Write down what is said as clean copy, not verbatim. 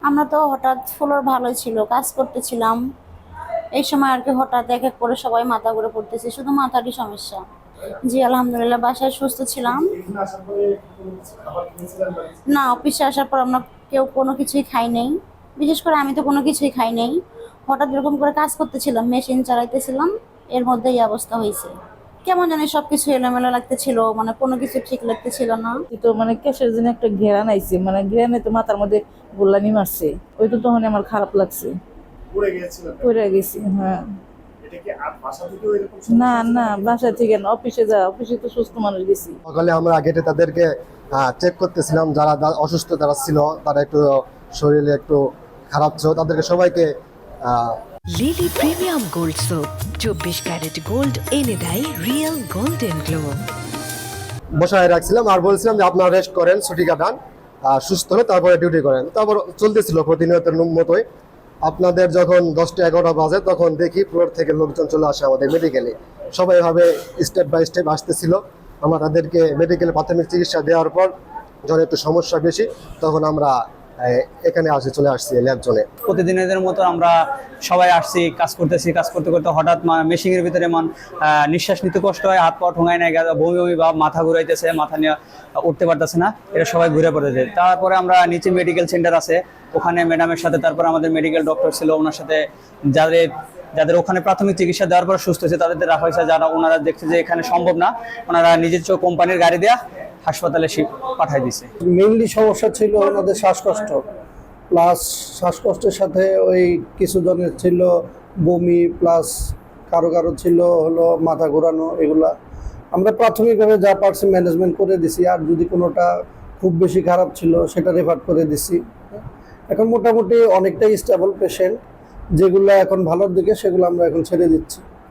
আমরা তো হঠাৎ ফ্লোর ভালোই ছিল, কাজ করতেছিলাম। এই সময় আর কি হঠাৎ এক এক করে সবাই মাথা ঘুরে পড়তেছে, শুধু মাথারই সমস্যা। জি আলহামদুলিল্লাহ, বাসায় সুস্থ ছিলাম। না, অফিসে আসার পর আমরা কেউ কোনো কিছুই খাই নাই। বিশেষ করে আমি তো কোনো কিছুই খাই নাই। হঠাৎ এরকম করে কাজ করতেছিলাম, মেশিন চালাইতেছিলাম, এর মধ্যে এই অবস্থা হয়েছে। কেমন জানি সবকিছু এলোমেলো লাগতেছিল, মানে কোনো কিছু ঠিক লাগতেছিল না। তো ক্যাশের জন্য একটা ঘেরান আইছে, ঘেরানে তো মাথার মধ্যে গোল্লানি মারছে। ওই তো তখন আমার খারাপ লাগছে, পড়ে গেছি। হ্যাঁ, না না, বাসা থেকে না, অফিসে অফিসে তো সুস্থ মানুষ গেছি। সকালে আমরা গেটে তাদেরকে চেক করতেছিলাম, যারা অসুস্থ যারা ছিল, তারা একটু শরীরে একটু খারাপ ছিল, তাদেরকে সবাইকে Lily premium gold soap 24 carat gold এনে দেয় রিয়েল গোল্ডেন গ্লো। বসায় রাখছিলাম আর বলছিলাম যে আপনারা রেস্ট করেন, ছুটি কাটান, সুস্থ হলে তারপরে ডিউটি করেন। তারপর চলতেছিল প্রতিনিয়তের মতোই। আপনাদের যখন 10টা-11টা বাজে তখন দেখি ফ্লোর থেকে লোকজন চলে আসে আমাদের মেডিকেলে। সবাই ভাবে স্টেপ বাই স্টেপ আসতেছিল। আমরা তাদেরকে মেডিকেলে প্রাথমিক চিকিৎসা দেওয়ার পর যখন একটু সমস্যা বেশি, তখন আমরা এখানে চলে আসছি ল্যাব জোনে। প্রতিদিনের মতো আমরা সবাই আসছি, কাজ কাজ করতে করতে হঠাৎ মেশিনের ভিতরে নিঃশ্বাস নিতে কষ্ট হয়, হাত পা ঠোঙায় নেয়, বমি বমি বা মাথা ঘুরাইতেছে, মাথা নিয়ে উঠতে পারতেছে না, এটা সবাই ঘুরে পড়েছে। তারপরে আমরা নিচে মেডিকেল সেন্টার আছে, ওখানে ম্যাডামের সাথে, তারপরে আমাদের মেডিকেল ডক্টর ছিল, ওনার সাথে যাদের ওখানে প্রাথমিক চিকিৎসা দেওয়ার পর সুস্থ হয়েছে তাদের রাখা হয়েছে। যারা ওনারা দেখছে যে এখানে সম্ভব না, ওনারা নিজস্ব কোম্পানির গাড়ি দেয়া হাসপাতালে পাঠাই দিছে। মেইনলি সমস্যা ছিল ওনাদের শ্বাসকষ্ট, প্লাস শ্বাসকষ্টের সাথে ওই কিছু জনের ছিল বমি, প্লাস কারো কারো ছিল হলো মাথা ঘোরানো। এগুলা আমরা প্রাথমিকভাবে যা পারছি ম্যানেজমেন্ট করে দিছি, আর যদি কোনোটা খুব বেশি খারাপ ছিল সেটা রেফার করে দিছি। এখন মোটামুটি অনেকটাই স্টেবল পেশেন্ট, যেগুলো এখন ভালোর দিকে সেগুলো আমরা এখন ছেড়ে দিচ্ছি।